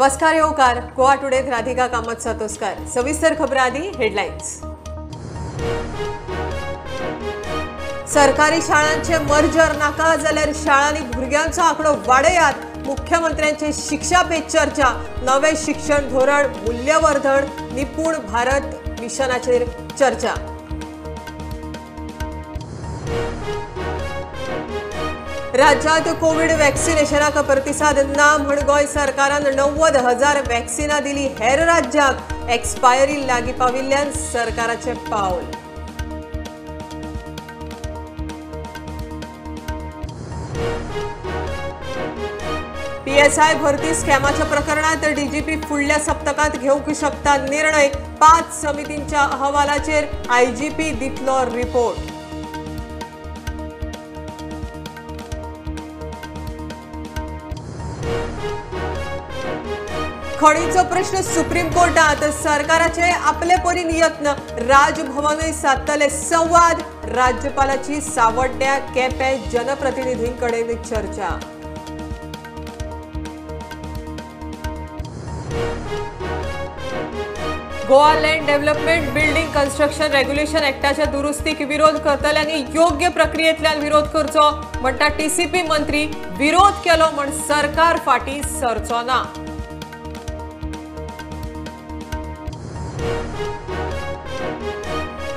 नमस्कार येवकार गोवा टुडेत राधिका कामत सातोस्कार। सविस्तर खबरां आदी हेडलायन्स। सरकारी शाळांचे मर्जर नाका जाल्यार शाळांनी भुरग्यांचो आंकडो वाडयात। मुख्यमंत्र्यांचे शिक्षा पे चर्चा। नवे शिक्षण धोरण मूल्यवर्धन निपुण भारत मिशनाचेर चर्चा। राज्यात कोविड वॅक्सिनेशनाक प्रतिसाद ना म्हण गोय सरकारान 90,000 वॅक्सिना दिली हेर राज्याक। एक्सपायरी लागीं पाविल्ल्यान सरकाराचे पावल। PSI भरती स्कॅमाच्या प्रकरणात डीजीपी फुडल्या सप्तकांत घेवंक शकता निर्णय। 5 समितींच्या अहवालाचेर IGP दितलो रिपोर्ट। खणीचो प्रश्न सुप्रीम कोर्टात। सरकाराचे आपले परीन यत्न। राजभवनय साधतले संवाद। राज्यपालाची सावड्ड्या केपें जनप्रतिनिधींकडेन चर्चा। Goa land development building construction regulation एक्टाच्या दुरुस्तीक विरोध करतल्यांनी योग्य प्रक्रियेंतल्यान विरोध करचो म्हणटा TCP मंत्री। विरोध केलो म्हण सरकार फाटी सरचो ना।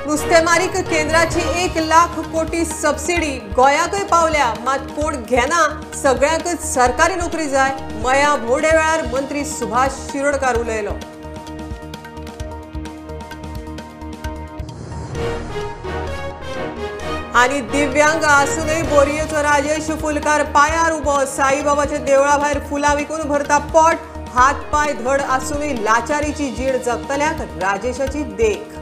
नुस्तेमारीक केंद्राची 1 लाख कोटी सबसिडी गोयाकय पावल्या। मात कोण घेना। सगळ्यांकच सरकारी नोकरी जाय। मया भोवड्या वेळार मंत्री सुभाष शिरोडकार उलयलो। आणि दिव्यांग आसूनय बोरयेचो राजेश फुलकार पायार उबो। साईबाबाच्या देवळा भायर फुलां विकून भरता पोट। हात पाय धड आसूनय लाचारीची जीण जगतल्याक राजेशाची देख।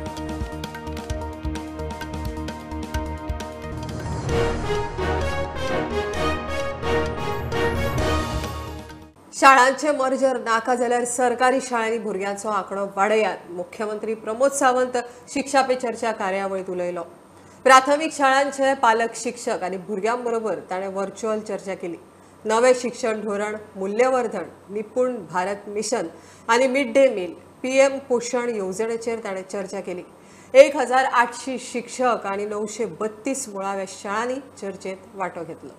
शाळांचे मर्जर नाका जाल्यार सरकारी शाळांनी भुरग्यांचो आंकडो वाडयात। मुख्यमंत्री प्रमोद सावंत शिक्षा पे चर्चा कार्यावळीत उलयलो। प्राथमिक शाळांचे पालक शिक्षक आणि भुरग्यांबरोबर ताणें व्हर्च्युअल चर्चा केली। नवे शिक्षण धोरण मूल्यवर्धन निपुण भारत मिशन आणि मिड डे मील PM पोषण येवजणेचेर ताणें चर्चा केली। 1800 शिक्षक आणि 932 मुळाव्या शाळांनी चर्चेत वांटो घेतलो।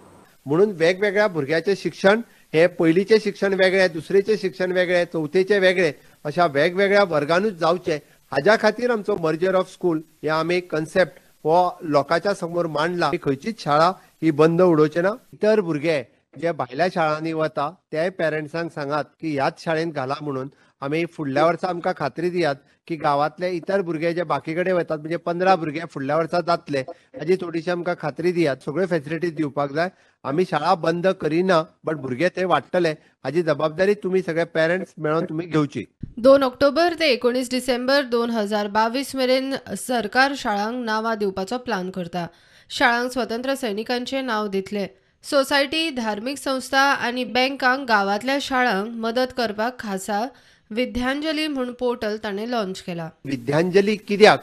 म्हणून वेगवेगळ्या भुरग्याचे शिक्षण हे पयलीचे शिक्षण वेगळे, दुसरेचे शिक्षण वेगळे, चौथेचे वेगळे अशा वेगवेगळ्या वर्गांनूच जावचे हाज्या खातीर आमचो मर्जर ऑफ स्कूल हे आमी कन्सेप्ट हो लोकांच्या समोर मांडला। खंयचीच शाळा ही बंद उडोवचे ना। इतर भुरगे जे भायल्या शाळांनी वता ते पेरंट्सांक सांगात की ह्याच शाळेंत घाला म्हणून। आमी फुडल्या वर्सा आमकां खात्री दियात की गांवांतले इतर भुरगे जे बाकी कडेन वतात म्हणजे 15 भुरगे फुडल्या वर्सा जातले हाजी थोडीशी आमकां खात्री दियात। सगळ्यो फॅसिलिटीज दिवपाक जाय। आमी शाळा बंद करिना बट भुरगे ते वाडटले हाजी जबाबदारी तुमी सगळे पेरंट्स मेळोन तुमी घेवची। 2 ऑक्टोबर ते 19 डिसेंबर 2022 मेरेन सरकार शाळांक नांवां दिवपाचो प्लान करता। शाळांक स्वतंत्र सैनिकांचे नांव दितले। सोसायटी, धार्मिक संस्था आनी बँकांक गांवांतल्या शाळांक मदत करपाक खासा विद्यांजली म्हूण पोर्टल ताणें लॉन्च केला। विद्यांजली कित्याक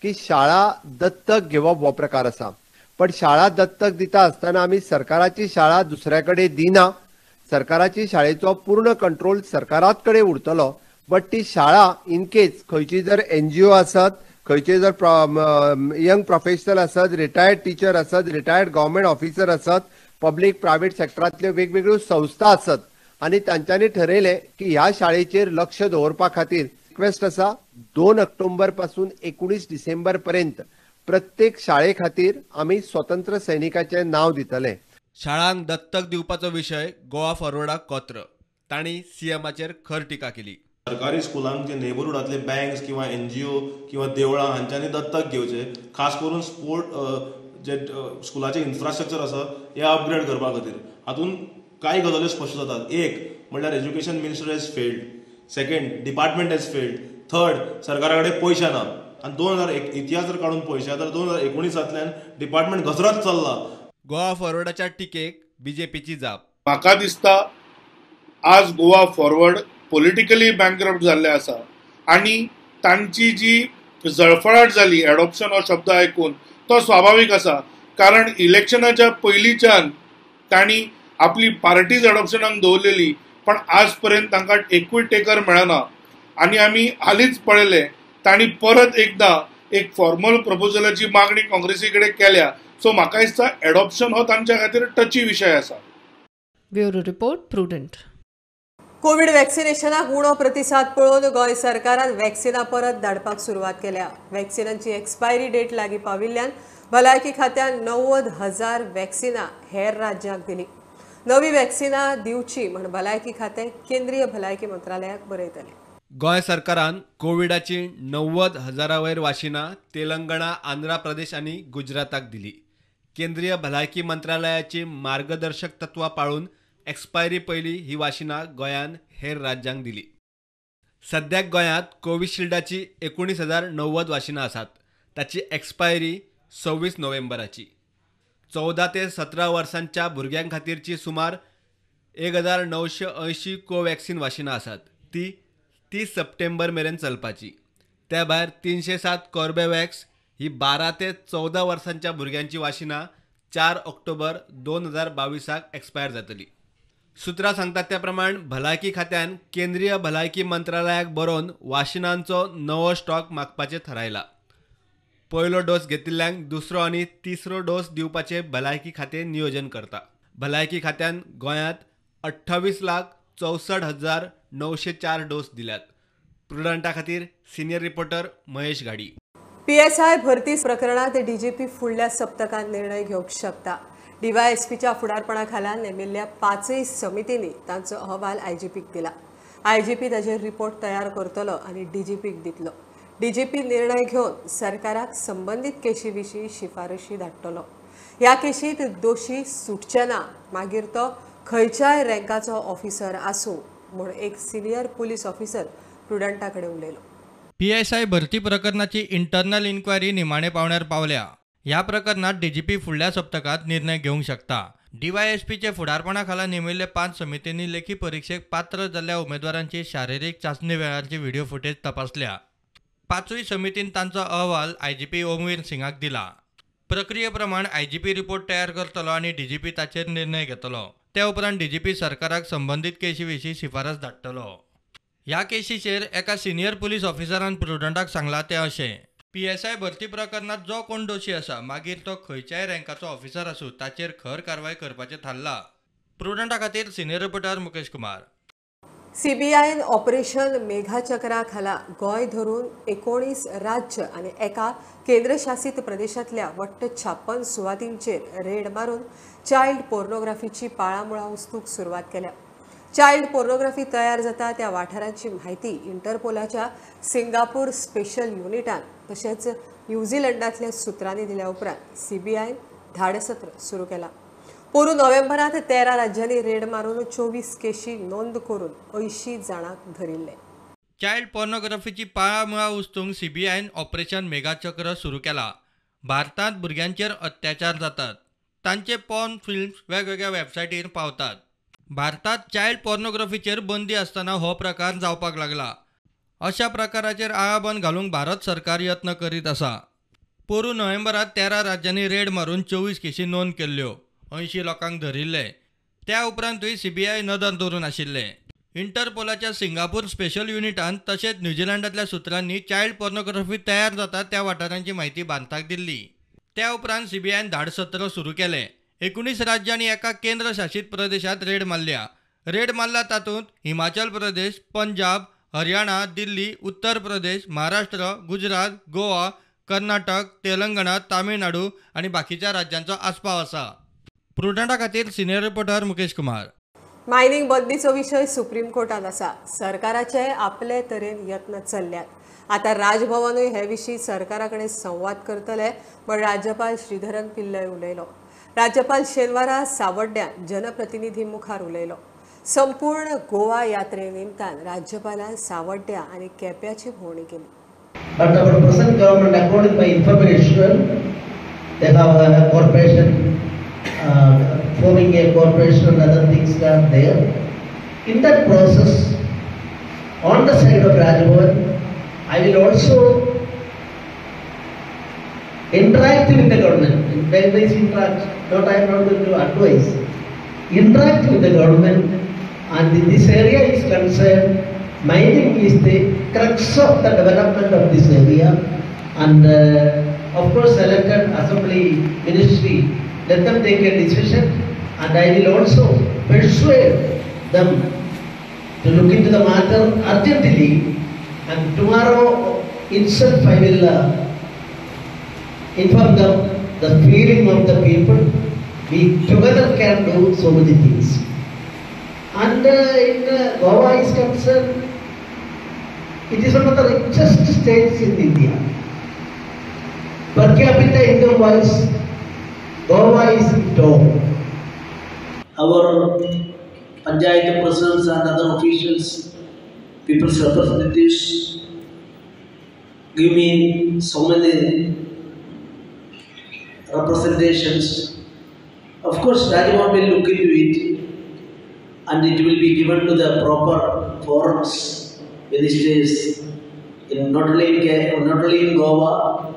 की शाळा दत्तक घेवप हो प्रकार आसा पण शाळा दत्तक दिता आसतना आमी सरकाराची शाळा दुसऱ्या कडेन दिना। सरकाराची शाळेचो पूर्ण कंट्रोल सरकारात कडेन उरतलो बट ती शाळा इन केस खंयची जर NGO आसत, खंयचे जर यंग प्रोफेशनल आसत, रिटायर्ड टीचर आसत, रिटायर्ड गव्हर्नमेंट ऑफिसर आसत, पब्लीक प्रायव्हेट सेक्टरांतल्यो वेगवेगळ्यो संस्था आसत आणि तांच्यांनी ठरयलें की ह्या शाळेचेर लक्ष दवरपा खातीर रिक्वेस्ट आसा 2 ऑक्टोबर पासून 19 डिसेंबर पर्यंत प्रत्येक शाळे खातीर आमी स्वतंत्र सैनिकाचे नाव दितले। शाळांक दत्तक दिवपाचो विशय गोवा फॉरवर्डाक कोत्र। तांणी CMाचेर खर टिका केली। सरकारी स्कुलांक जे नेबरहुडांतले बँक्स किंवा NGO किंवा देवळां हांच्यांनी दत्तक घेवचे। खास करून स्पोर्ट जे स्कुलाचे इन्फ्रास्ट्रक्चर आसा हे अपग्रेड करपा खातीर। हातून कांय गजाली स्पश्ट जातात। एक म्हणल्यार education minister hedge failed, second department hedge failed, third सरकारा कडेन पयशे ना आनी 2001 इतिहास जर काडून पळयशे जाल्यार 2019 डिपार्टमेंट घसरत चल्ला। गोवा फॉरवर्डाच्या टिकेक BJPची जाप। म्हाका दिसता आज गोवा फॉरवर्ड पॉलिटिकली बँकरप्ट जाल्ले आसा आनी तांची जी जळफळाट जाली एडॉप्शन हो शब्द आयकून तो स्वाभाविक आसा कारण इलेक्शनाच्या पयलींच्यान तांणी आपली पार्टीज एडॉप्शनाक दवरलेली पण आजपर्यंत तांकां एकूय टेकर मेळना आनी आमी हालींच पळयले तांणी परत एकदा एक फॉर्मल प्रपोजलाची मागणी काँग्रेसी कडेन केल्या. सो म्हाका दिसता एडॉप्शन हो तांच्या खातीर टची विशय आसा. Bureau report prudent. कोविड वॅक्सिनेशनाक उणो प्रतिसाद पळोवन गोंय सरकारान वॅक्सिनां परत धाडपाक सुरवात केल्या. वॅक्सिनांची एक्सपायरी डेट लागीं पाविल्ल्यान भलायकी खात्यान 90,000 वॅक्सिनां हेर राज्यांक दिली. नवी वॅक्सिनां दिवची म्हण भलायकी खातें केंद्रीय भलायकी मंत्रालयाक बरयतले. गोंय सरकारान कोविडाची 90,000 वयर वाशिनां तेलंगणा, आंध्र प्रदेश आनी गुजराताक दिली. केंद्रीय भलायकी मंत्रालयाची मार्गदर्शक तत्वां पाळून एक्सपायरी पयलीं ही वाशिनां गोंयान हेर राज्यांक दिली. सद्याक गोंयांत कोविशिल्डाची 19,090 वाशिनां आसात. ताची एक्सपायरी 26 नोव्हेंबराची. 14 ते 17 वर्सांच्या भुरग्यां खातीरची सुमार 1980 कोव्हॅक्सिन वाशिनां आसात. ती 30 सप्टेंबर मेरेन चलपाची. त्या भायर 307 कॉर्बेवॅक्स ही 12 ते 14 वर्सांच्या भुरग्यांची वाशिनां 4 ऑक्टोबर 2022 एक्सपायर जातली. सुत्रां सांगतात त्या प्रमाण भलायकी खात्यान केंद्रीय भलायकी मंत्रालयाक बरोवन वाशिनांचो नवो स्टॉक मागपाचें थारायला. पयलो डोस घेतिल्ल्यांक दुसरो आनी तिसरो डोस दिवपाचें भलायकी खातें नियोजन करता. भलायकी खात्यान गोंयांत 28,64,904 डोस दिल्यात. प्रुडंटा खातीर सिनियर रिपोर्टर महेश गाडी. PSI भरती प्रकरणात DGP फुडल्या सप्तकांत निर्णय घेवंक शकता. DYSPच्या फुडारपणा नेमिल्ल्या 5 समितींनी तांचो अहवाल IGPक दिला. IGP ताचेर रिपोर्ट तयार करतलो आनी DGPक दितलो. DGP निर्णय घेवन सरकाराक संबंधीत केशी विशीं शिफारशी धाडटलो. ह्या केशींत दोशी सुटचे ना मागीर तो खंयच्याय रँकाचो ऑफिसर आसूं म्हूण एक सिनियर पुलीस ऑफिसर प्रुडंटा कडेन उलयलो. PSI भरती प्रकरणाची इंटरनल इन्क्वायरी निमाणे पावण्यार पावल्या. ह्या प्रकरणात DGP फुडल्या सप्तकात निर्णय घेवंक शकता. DYSPचे फुडारपणा खाला नेमिल्ले 5 समितींनी लेखी परीक्षेक पात्र जाल्ल्या उमेदवारांची शारिरीक चाचणी वेळारची व्हिडिओ फुटेज तपासल्या. 5 समितीन तांचो अहवाल IGP ओमवीर सिंगाक दिला. प्रक्रिये प्रमाण IGP रिपोर्ट तयार करतलो आनी DGP ताचेर निर्णय घेतलो. त्या उपरांत DGP सरकाराक संबंधीत केशी विशीं शिफारस धाडटलो. ह्या केशीचेर एका सिनियर पुलीस ऑफिसरान प्रुडंटाक सांगलां तें अशें. PSI भरती प्रकरणात जो कोण दोशी आसा मागीर तो खंयच्याय रँकाचो ऑफिसर आसूं ताचेर खर कारवाय करपाचें थारला. प्रुडंटा खातीर सिनियर रिपोर्टर मुकेश कुमार. CBIन ऑपरेशन मेघाचक्रा खाला गोंय धरून 19 राज्य आनी एका केंद्रशासित प्रदेशांतल्या वट्ट 56 सुवातींचेर रेड मारून चायल्ड पोर्नोग्राफीची पाळामुळां उस्तूक सुरवात केल्या. चायल्ड पोर्नोग्राफी तयार जाता त्या वाठारांची म्हायती इंटरपोलाच्या सिंगापूर स्पेशल युनिटान तशेंच न्यूझीलंडांतल्या सुत्रांनी दिल्या उपरांत CBIन धाडसत्र सुरू केलां. पोरू नोव्हेंबरांत 13 राज्यांनी रेड मारून 24 केशी नोंद करून 80 जाणांक धरिल्ले. चायल्ड पोर्नोग्राफीची पाळामुळां उस्तूंक CBIन ऑपरेशन मेघाचक्र सुरू केला. भारतांत भुरग्यांचेर अत्याचार जातात. तांचे पॉर्न फिल्म्स वेगवेगळ्या वेबसायटीर पावतात. भारतांत चायल्ड पोर्नोग्राफीचेर बंदी आसतना हो प्रकार जावपाक लागला. अशा प्रकाराचेर आळाबंद घालूंक भारत सरकार यत्न करीत आसा. पोरू नोव्हेंबरांत 13 राज्यांनी रेड मारून 24 केशी नोंद केल्ल्यो. 80 लोकांक धरिल्ले. त्या उपरांतूय CBI नदर दवरून आशिल्ले. इंटरपोलाच्या सिंगापूर स्पेशल युनिटान तशेंच न्यूझीलंडांतल्या सुत्रांनी चायल्ड पोर्नोग्राफी तयार जाता त्या वाठारांची म्हायती भारताक दिल्ली. त्या उपरांत CBIन धाडसत्र सुरू केलें. 19 राज्यां आनी एका केंद्रशासीत प्रदेशांत रेड मारल्या. रेड मारला तातूंत हिमाचल प्रदेश, पंजाब, हरियाणा, दिल्ली, उत्तर प्रदेश, महाराष्ट्र, गुजरात, गोवा, कर्नाटक, तेलंगणा, तामिळनाडू आनी बाकीच्या राज्यांचो आस्पाव आसा. प्रुडंटा खातीर senior reporter Mukesh Kumar. Mining बंदीचो विशय सुप्रीम कोर्टात आसा. सरकाराचे आपले तरेन यत्न चल्ल्यात. आता राजभवनूय हे विशीं सरकारा कडेन संवाद करतले म्हण राज्यपाल श्रीधरन पिल्लय उलयलो. राज्यपाल शेनवारा सावड्ड्यान जनप्रतिनिधी मुखार उलयलो. संपूर्ण गोवा यात्रे निमतान राज्यपालान सावड्ड्या आनी केप्याची भोंवडी केली. But our present government, according to my information, they have a corporation, forming a corporation and other things are there. In that process, on the side of Rajbhavan, I will also interact with the government. In various interact, I am not going to advise. Interact with the government And in this area is concerned, mining is the crux of the development of this area. And of course, selected assembly ministry, let them take a decision. And I will also persuade them to look into the matter urgently. And tomorrow itself I will inform them the feeling of the people. We together can do so many things. And in Goa is concerned, it is one of the richest states in India. Per capita income wise, Goa is top. Our Panchayat presidents and other officials, people's representatives, give me so many representations. Of course, Rajabhat will look into it, and it will be given to the proper forums, ministries, not only in Goa,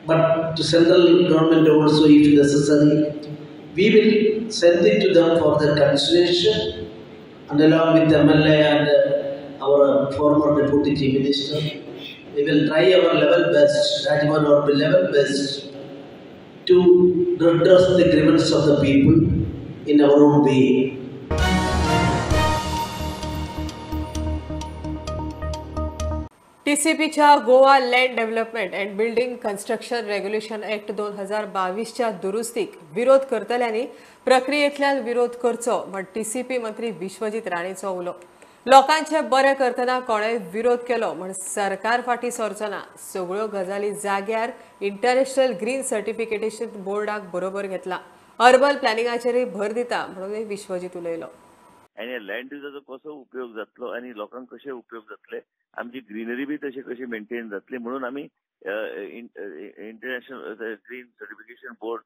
but to central government also if necessary. We will send it to them for their consideration, and along with MLA and our former Deputy Chief Minister, we will try our level best, Rajabhat our level best, to redress the grievance of the people in our own way. टीसीपीच्या Goa land development and building construction regulation act 2022च्या दुरुस्तीक विरोध करतल्यांनी प्रक्रियेंतल्यान विरोध करचो म्हण TCP मंत्री विश्वजीत राणेचो उलो. लोकांचे बरे करतना कोणेय विरोध केलो म्हण सरकार फाटी सरचो ना. सगळ्यो गजाली जाग्यार इंटरनॅशनल ग्रीन सर्टिफिकेशन बोर्डाक बरोबर घेतला. अर्बन प्लॅनिंगाचेरय भर दिता म्हणून विश्वजीत उलयलो. आणि लँड युजाचो कसो उपयोग जातलो आणि लोकांक कशे उपयोग जातले, आमची ग्रीनरी बी तशी कशी मेंटेन जातली म्हणून आम्ही इंटरनॅशनल ग्रीन सर्टिफिकेशन बोर्ड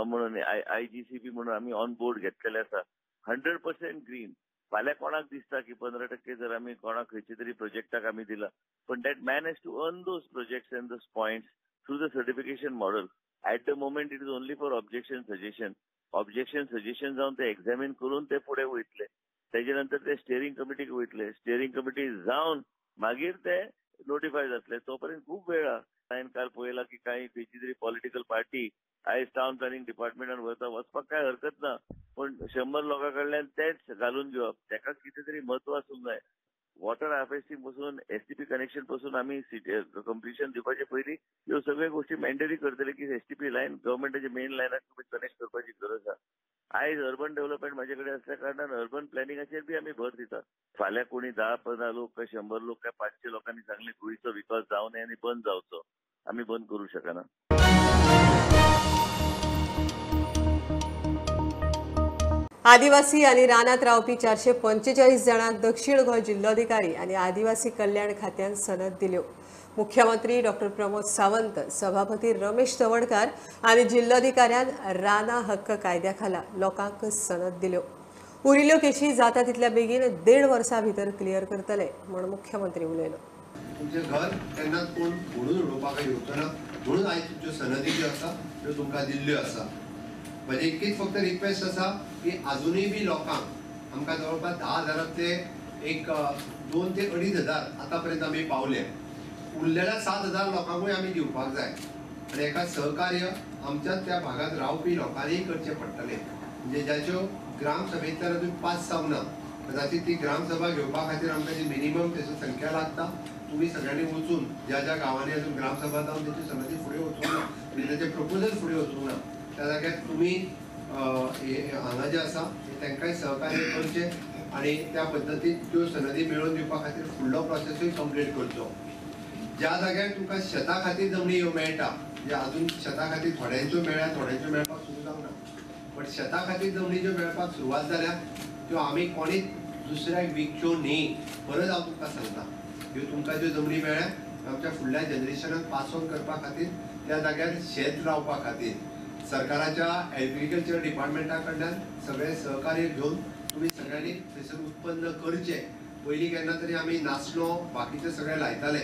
म्हणून IGCB म्हणून आम्ही ऑन बोर्ड घेतलेले आसा. 100% ग्रीन. फाल्यां कोणाक दिसता की 15% जर आम्ही कोणाक खंयच्या तरी प्रोजेक्टाक आम्ही दिला, पण that man has to earn those projects and those points through the certification model. At the moment it is only for objection suggestion जावन ते एक्झामिन करून ते फुडें वयतले. त्याच्या नंतर ते स्टिअरिंग कमिटीक वयतले. स्टिअरिंग कमिटी जावन मागीर ते नोटिफाय जातले. तोपर्यंत खूप वेळ हांवें काल पळयला की काही खंयची तरी पॉलिटिकल पार्टी आयज टाउन प्लॅनिंग डिपार्टमेंटान वचपाक काय हरकत ना, पण 100 लोकां कडल्यान तेच घालून घेवप, ताका कितें तरी म्हत्व आसूंक जाय. वॉटर हार्वेस्टिंग पासून STP कनेक्शन पासून आमी कंप्लिशन दिवपाचे पयलीं ह्यो सगळ्यो गोष्टी मॅन्डेटरी करतले की STP लायन गव्हर्मेंटाच्या मेन लायनाक तुमी कनेक्ट करपाची गरज आसा. आयज अर्बन डेव्हलपमेंट माझे कडेन असल्या कारणान अर्बन प्लॅनिंगाचेर बी आमी भर दितात. फाल्यां कोणी 10-15 लोक काय 100 लोक काय 500 लोकांनी सांगले गोंयचो विकास जावं नये आनी बंद जावचो, आमी बंद करू शकना. आदिवासी आणि रानात रावपी 445 जाणांक दक्षिण गोंय जिल्लोधिकारी आणि आदिवासी कल्याण खात्यान सनद दिल्यो. मुख्यमंत्री डॉ. प्रमोद सावंत, सभापती रमेश तवडकार आणि जिल्लोधिकाऱ्यान राना हक्क कायद्या खाला लोकांक सनद दिल्यो. उरिल्ल्यो केशी जाता तितल्या बेगीन 1.5 वर्सां भितर क्लियर करतले म्हण मुख्यमंत्री उलयलो. तुमचे घर केन्ना कोण फोडून उडोवपाक येवचो ना म्हणून आयज तुमच्यो सनदी ज्यो आसा त्यो तुमकां दिल्ल्यो आसा. म्हणजे इतकीच फक्त रिक्वेस्ट आसा की अजूनय बी लोकांक आमकां जवळपास 10,000तले एक 2 ते 2,500 आतापर्यंत आमी पावले. उरलेल्या 7,000 लोकांकूय आमी दिवपाक जाय आनी एका सहकार्य आमच्याच त्या भागात रावपी लोकांनीय करचें पडटलें. म्हणजे ज्याच्यो ग्रामसभेंतल्यान अजून पास जावना, कदाचित ती ग्रामसभा घेवपा खातीर आमकां जी मिनिमम तेचो संख्या लागता, तुम्ही सगळ्यांनी वचून ज्या ज्या गावांनी अजून ग्रामसभा जावन त्याची समिती फुडें वचूंक ना, त्याचे प्रपोजल फुडें वचूंक ना, त्या जाग्यार तुम्ही हांगा जे आसा तांकांय सहकार्य करचे आणि त्या पद्दतीन त्यो सनदी मेळोवन दिवपा खातीर फुडलो प्रोसेसूय कंप्लीट करचो. ज्या जाग्यार तुमकां शेता खातीर जमनी ह्यो मेळटा, जे अजून शेता खातीर थोड्यांच्यो मेळ्ळ्या, थोड्यांच्यो मेळपाक सुरू जावना, पण शेता खातीर जमनी ज्यो मेळपाक सुरवात जाल्या त्यो आमी कोणीच दुसऱ्याक विकच्यो न्ही. परत हांव तुमकां सांगता, ह्यो तुमकां ज्यो जमनी मेळ्ळ्या आमच्या फुडल्या जनरेशनाक पास ऑन करपा खातीर, त्या जाग्यार शेत लावपा खातीर सरकाराच्या एग्रीकल्चर डिपार्टमेंटा कडल्यान सगळे सहकार्य घेवन तुम्ही सगळ्यांनी थंयसर उत्पन्न करचे. पयलीं केन्ना तरी आमी नाचलो, बाकीचे सगळे लायताले,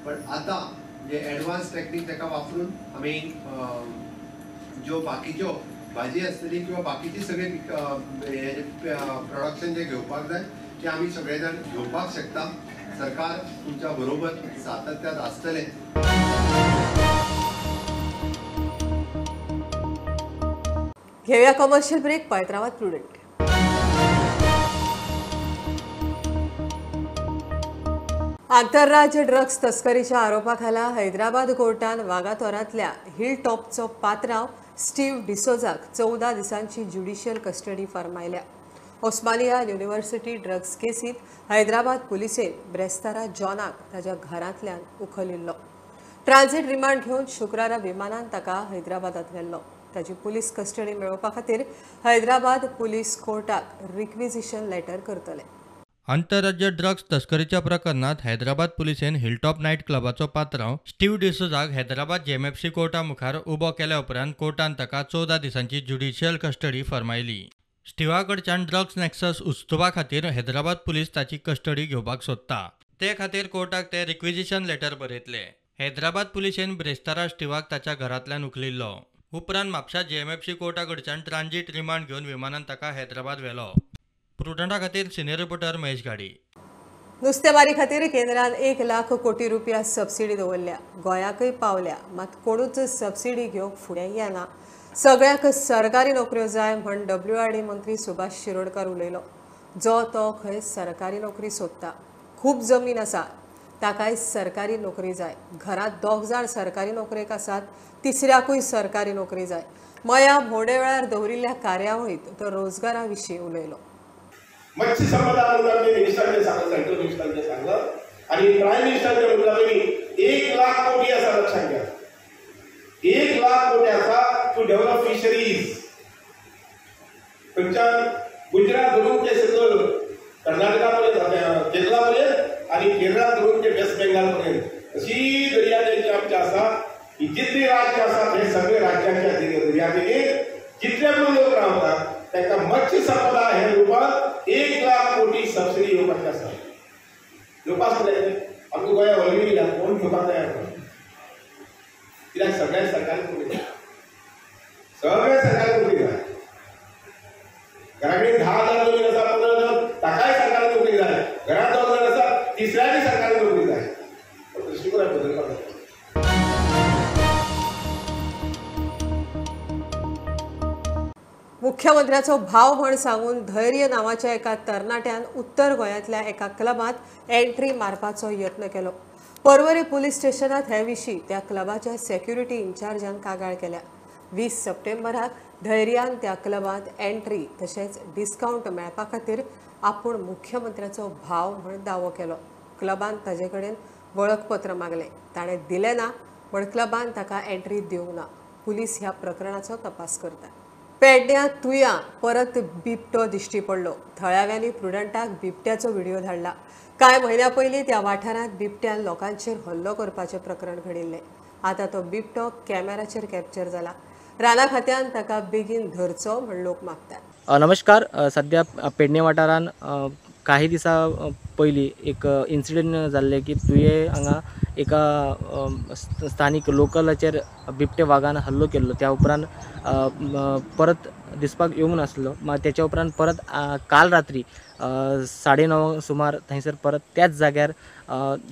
पण आतां जे एडवान्स टॅक्नीक ताका वापरून आमी ज्यो बाकीच्यो भाजी आसतली किंवा बाकीची सगळे प्रोडक्शन जे घेवपाक जाय ते आमी सगळे जाण घेवपाक शकता. सरकार तुमच्या बरोबर सातत्यात आसतले. घेऊया कमर्शियल ब्रेक. पळत रावात प्रुडंट. आंतरराज्य ड्रग्स तस्करीच्या आरोपाखाला हैदराबाद कोर्टान वागातोरांतल्या हिल टॉपचो पात्रांव स्टीव डिसोजाक 14 दिसांची ज्युडिशियल कस्टडी फर्मायल्या. ओस्मानिया युनिव्हर्सिटी ड्रग्स केसीत हैदराबाद पुलिसेन ब्रेस्तारा जॉनाक ताच्या घरांतल्यान उखलिल्लो. ट्रान्झिट रिमांड घेवन शुक्रारा विमानान ताका हैदराबादात व्हेल्लो. ताची पुलीस कस्टडी मेळोवपा खातीर हैदराबाद पुलीस कोर्टाक रिक्विजिशन लेटर करतले. आंतरराज्य ड्रग्स तस्करीच्या प्रकरणात हैदराबाद पुलिसेन हिलटॉप नाईट क्लबाचो पात्रांव स्टीव डिसोजाक हैदराबाद जेएमएफसी कोर्टा मुखार उबो केल्या उपरांत कोर्टान ताका 14 दिसांची ज्युडिशियल कस्टडी फर्मायली. स्टीवा कडच्यान ड्रग्स नॅक्सस उस्तुपा खातीर हैदराबाद पुलीस ताची कस्टडी घेवपाक सोदता. ते खातीर कोर्टाक ते रिक्विजिशन लेटर बरयतले. हैदराबाद पुलिसेन ब्रेस्तारा स्टीवाक ताच्या घरांतल्यान उखलिल्लो. उपरांत म्हापशा जेएमएफसी कोर्टा कडच्यान ट्रान्झिट रिमांड घेवन विमानान ताका हैदराबाद व्हेलो. प्रुडंटा खातीर सिनियर रिपोर्टर महेश गाडी. नुस्तेमारी खातीर केंद्रान 1 लाख कोटी रुपया सबसिडी दवरल्या. गोंयाकय पावल्या, मात कोणूच सबसिडी घेवंक फुडें येना. सगळ्याक सरकारी नोकऱ्यो जाय म्हण WRD मंत्री सुभाष शिरोडकार उलयलो. जो तो खंय सरकारी नोकरी सोदता. खूब जमीन आसा, ताकाय सरकारी नोकरी जाय. घरांत 2 जाण सरकारी नोकरेक आसात, तिसऱ्याकूय सरकारी नोकरी जाय. मया भोंवडे वेळार दवरिल्ल्या कार्यावळीत तो रोजगारा विशीं उलयलो. मत्स्य संपदा मंत्रालय मिनिस्टरांनी सांगलं, सेंट्रल मिनिस्टरांनी सांगलं आणि प्राईम मिनिस्टरांच्या मुद्दामी 1 लाख कोटी आसा. लक्षात घ्या, 1 लाख कोटी आसा टू डेव्हलप फिशरीज. खंयच्यान गुजरात धरून ते सकल कर्नाटका पर्यंत, केरळा पर्यंत आणि केरळा धरून ते वेस्ट बेंगाल पर्यंत अशी दर्यादेगे आमचे आसा. ही जितली राज्य आसा ते सगळे राज्यांच्या दर्यादेगेर जितले पण लोक रावतात तांकां मत्स्य संपदा हे रुपांत 1 लाख कोटी सबसिडी येवपाची आसा. येवपाक फुडें आमकां गोंया व्हडली कोण घेवपाक तयार ना. कित्याक सगळ्या सरकारी नोकरी जाय, सगळ्या सरकारी नोकरी जाय. घरा कडेन 10,000 जमीन आसा, 15,000 ताकाय सरकारी नोकरी जाय. घरांत 2 जाण आसा, तिसऱ्याकय सरकारी नोकरी जाय. दृश्टीकोनात बदल करता. मुख्यमंत्र्याचो भाव म्हण सांगून धैर्य नावाच्या एका तरणाट्यान उत्तर गोंयांतल्या एका क्लबात एंट्री मारपाचो यत्न केलो. पर्वरी पुलीस स्टेशनात हे विशीं त्या क्लबाच्या सेक्युरिटी इन्चार्जान कागाळ केल्या. 20 सप्टेंबराक धैर्यान त्या क्लबात एंट्री तशेंच डिस्काउंट मेळपा खातीर आपूण मुख्यमंत्र्याचो भाव म्हण दावो केलो. क्लबान ताजे कडेन वळखपत्र मागलें. ताणें दिलें ना म्हण क्लबान ताका एंट्री दिवंक ना. पुलीस ह्या प्रकरणाचो तपास करता. पेडण्यां तुया परत बिबटो दिश्टी पडलो. थळाव्यांनी प्रुडंटाक बिबट्याचो व्हिडिओ धाडला. कांय म्हयन्या पयलीं त्या वाठारांत बिबट्यान लोकांचेर हल्लो करपाचें प्रकरण घडिल्लें. आतां तो बिबटो कॅमेराचेर कॅप्चर जाला. राना खात्यान ताका बेगीन धरचो म्हण लोक मागतात. नमस्कार. सध्या पेडणे वाठारान काही दिसा पयलीं एक इन्सिडेंट जाल्ले की तुये हांगा एका स्थानीक लोकलाचेर बिबटे वागान हल्लो केल्लो. त्या उपरांत परत दिसपाक येवंक नासलो. त्याच्या उपरांत परत काल रात्री 9:30 सुमार थंयसर परत त्याच जाग्यार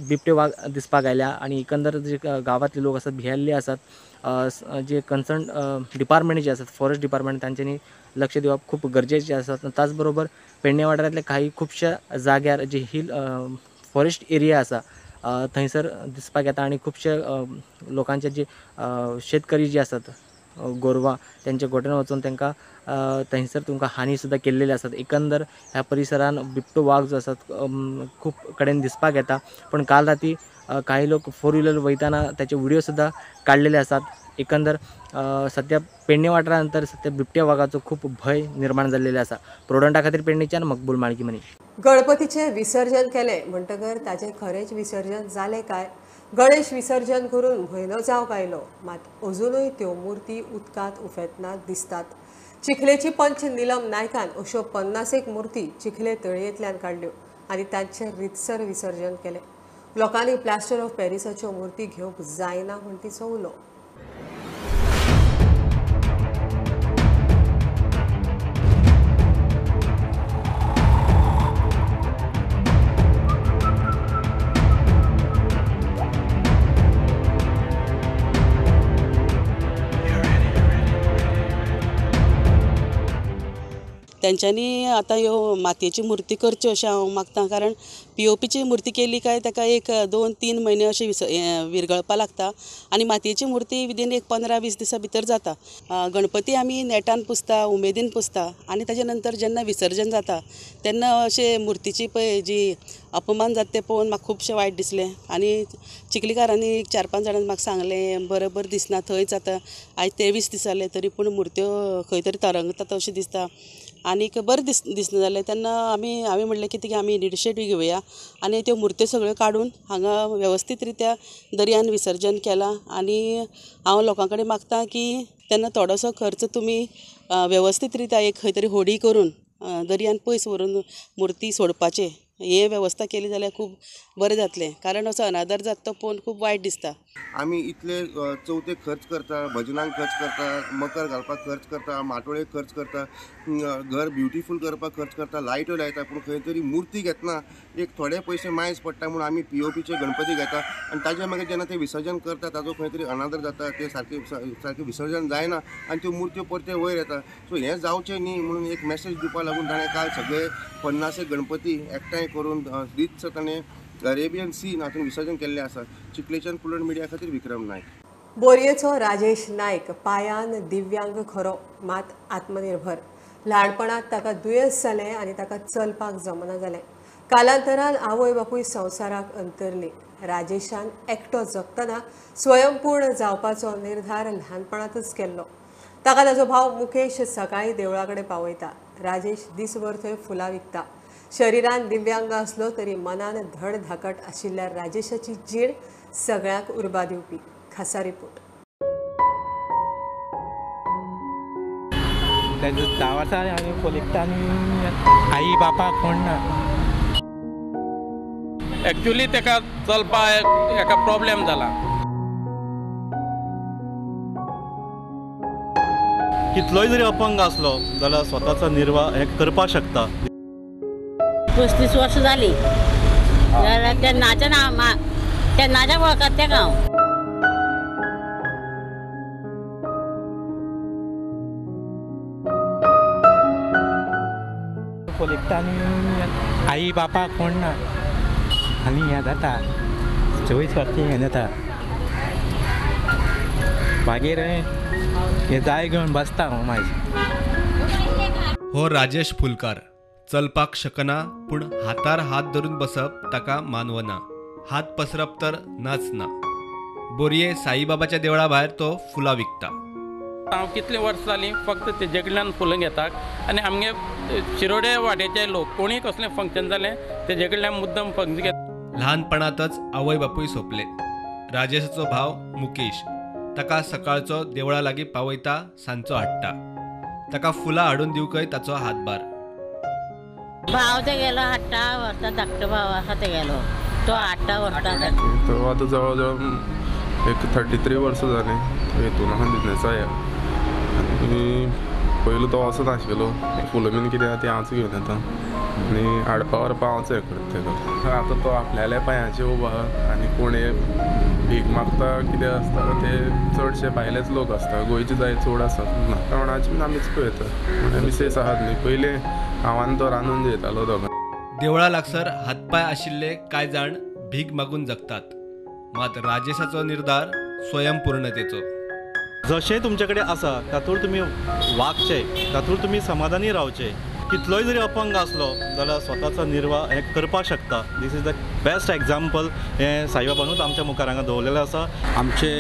बिबटे वाग दिसपाक आयल्या आणि एकंदर जे गांवांतले लोक आसात भियेल्ले आसात. जे कन्सर्न डिपार्टमेंट जे आसात, फॉरेस्ट डिपार्टमेंट, तांच्यांनी लक्ष दिवप खूप गरजेचे आसात. त्याच बरोबर पेडणे वाठारांतल्या काही खुबश्या जाग्यार जे हिल फॉरेस्ट एरिया आसा थंयसर दिसपाक येता आणि खुबशे लोकांचे जे शेतकरी जे आसात गोरवां त्यांच्या गोठ्यान वचून तांकां थंयसर तुमकां हानी सुद्दां केल्लेली आसात. एकंदर ह्या परिसरान बिबटो वाघ जो आसा खूब कडेन दिसपाक येता. पण काल राती काही लोक 4 व्हिलर वयताना त्याचे व्हिडिओ सुद्दां काडलेले आसात. एकंदर सध्या पेडणे वाठारांतर सध्या बिबट्या वाघाचो खूप भय निर्माण जाल्लेलो आसा. प्रुडंटा खातीर पेडणेच्यान मकबूल माळकी मनी. गणपतीचे विसर्जन केले म्हणटकर ताचे खरेंच विसर्जन जालें काय? गणेश विसर्जन करून म्हयनो जावंक आयलो, मात अजुनूय त्यो मुर्ती उदकांत उफेतना दिसतात. चिखलेची पंच निलम नायकान अश्यो 50 मुर्ती चिखले तळयेंतल्यान काडल्यो आनी तांचें रितसर विसर्जन केलें. लोकांनी प्लास्टर ऑफ पॅरिसाच्यो मुर्ती घेवंक जायना म्हण तिचो उलो. तेंच्यांनी आतां ह्यो मातयेची मुर्ती करच्यो अशें हांव मागतां, कारण POPची मुर्ती केली काय ताका 1-2-3 म्हयने अशें विरगळपा लागता आनी मातयेची मुर्ती विदीन 15-20 दिसां भितर जाता. गणपती आमी नेटान पुसता, उमेदीन पुसता आनी ताजे नंतर जेन्ना विसर्जन जाता तेन्ना अशें मुर्तीची पळय जी अपमान जाता तें पळोवन म्हाका खुबशें वायट दिसलें. आनी चिखलीकारांनी 4-5 जाणांनी म्हाका सांगलें बरोबर दिसना थंयच आतां आयज 23 दीस जाले तरी पूण मुर्त्यो खंय तरी तरंगता अशें दिसता आनीक बरें दिसना जालें. तेन्ना हांवें म्हणलें की आमी इनिशिएटीव घेवया आनी त्यो मुर्त्यो सगळ्यो काडून हांगा वेवस्थीत रित्या दर्यान विसर्जन केलां. आनी हांव लोकां कडेन मागतां की तेन्ना थोडोसो खर्च तुमी वेवस्थीत रित्या खंय तरी होडी करून दर्यान पयस व्हरून मुर्ती सोडपाचें हे वेवस्था केली जाल्यार खूब बरें जातलें, कारण असो अनादर जाता तो पळोवन खूब वायट दिसता. आमी इतले चवथेक खर्च करता, भजनांक खर्च करता, मकर घालपाक खर्च करता, माटोळेक खर्च करता, घर ब्युटिफूल करपाक खर्च करता, लायट्यो लायता, पूण खंय तरी मुर्ती घेतना एक थोडे पयशे मायज पडटा म्हणून आमी POPचे गणपती घेता आनी ताजे मागीर जेन्ना ते विसर्जन करता ताजो खंय तरी अनादर जाता, ते सारके विसर्जन जायना आनी त्यो मुर्त्यो परते वयर येता. सो हें जावचें न्ही म्हणून एक मॅसेज दिवपा लागून ताणें काल सगळे 50 गणपती एकठांय करून रितसर ताणें अरेबियन सीन हातूंत विसर्जन केल्लें आसा. चिखलेच्यान प्रुडंट मिडिया खातीर विक्रम नायक. बोरयेचो राजेश नायक पायान दिव्यांग खरो मात आत्मनिर्भर. ल्हानपणांत ताका दुयेंस जालें आनी ताका चलपाक जमना जालें. कालांतरान आवय बापूय संवसाराक अंतरली. राजेशान एकटो जगतना स्वयंपूर्ण जावपाचो निर्धार ल्हानपणांतच केल्लो. ताका ताजो भाव मुकेश सकाळीं देवळा कडेन पावयता. राजेश दिसभर थंय फुलां विकता. शरिरान दिव्यांग आसलो तरी मनान धडधाकट आशिल्ल्या राजेशाची जीण सगळ्यांक उर्बा दिवपी. खासा रिपोर्ट. 10 वर्सां हांवें पळयता आनी आई बापाक कोण ना. एक्चुली ताका चलपाक हेका प्रॉब्लेम जाला. कितलोय जरी अपंग आसलो जाल्यार स्वताचो निर्वाह हे करपाक शकता. 35 वर्सां जालीं जाल्यार तेन्नाच्या वळखात तेका हांव. पळयता आनी आई बापाक कोण ना आनी हें जाता 24 वर्सां हें जाता. मागीर हें जाय घेवन बसता हांव मागीर. हो राजेश फुलकार चलपाक शकना पूण हातार हात धरून बसप ताका मानवना. हात पसरप तर नाच ना. बोरये साईबाबाच्या देवळा भायर तो फुलां विकता. हांव कितलीं वर्सां जालीं फक्त तेजे कडल्यान फुलां घेतात आनी आमगे शिरोडे वाड्याचे लोक कोणीय कसलें फंक्शन जालें तेजे कडल्यान मुद्दम फंक्शन घेता. ल्हानपणांतच आवय बापूय सोंपले. राजेशाचो भाव मुकेश ताका सकाळचो देवळा लागीं पावयता, सांजचो हाडटा. ताका फुलां हाडून दिवकय ताचो हातभार. भाव ते गेलो हाडटा व्हरता. धाकटो भाव आसा ते गेलो तो हाडटा व्हरता. तो आतां जवळ जवळ 33 वर्सां जालीं हेतून हांव बिजनेसा आनी पयलू तो वचत नाशिल्लो. फुलां बीन कितें आहा ती हांवच घेवन येता आनी हाडपा व्हरपा हांवच हें करता. आतां तो आपल्याल्या पांयाचेर उबो आहा आनी कोण भीक मागता कितें आसता ते चडशे भायलेच लोक आसता. गोंयचे जाय चड आसात ना. जेवणाची बीन आमीच पळयता. मिसेस आहात न्ही पयलीं हांवान तो रांदून जेयतालो दोगां. देवळा लागसर हातपाय आशिल्ले कांय जाण भीक मागून जगतात. मात राजेशाचो निर्धार स्वयंपूर्णतेचो. जशें तुमचे कडेन आसा तातूंत तुमी वागचें, तातूंत तुमी समाधानी रावचें. कितलोय जरी अपंग आसलो जाल्यार स्वताचो निर्वाह हे करपाक शकता. This is the best example हें साईबाबानूच आमच्या मुखार हांगा दवरलेलें आसा. आमचे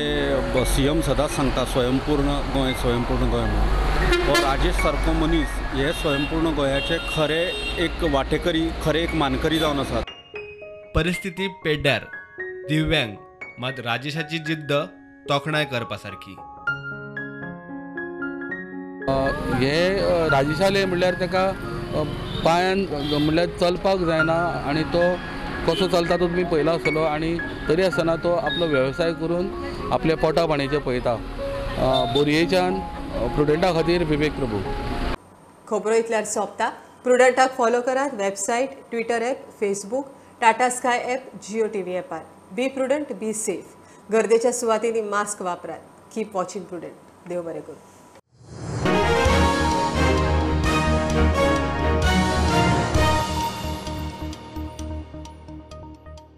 CM सदांच सांगता स्वयंपूर्ण गोंय स्वयंपूर्ण गोंय म्हणून. हो राजेश सारको मनीस हे स्वयंपूर्ण गोंयाचे खरे एक वांटेकरी, खरे एक मानकरी जावन आसात. परिस्थिती पेड्ड्यार, दिव्यांग, मात राजेशाची जिद्द तोखणाय करपा सारकी. हे राजेशाले म्हणल्यार ताका पांयान म्हणल्यार चलपाक जायना आनी तो कसो चलता तो तुमी पयलो आसतलो. आनी तरी आसतना तो आपलो वेवसाय करून आपल्या पोटा पाणयेचें पळयता. बोरयेच्यान प्रुडंटा खातीर विवेक प्रभू. खबरो इतल्यार सोंपता. प्रुडंटाक फॉलो करात. Website, Twitter app, Facebook, Tata Sky app, Jio TV ॲपार. Be prudent, be safe. गर्देच्या सुवातींनी मास्क वापरात. Keep watching prudent. देव बरें करूं.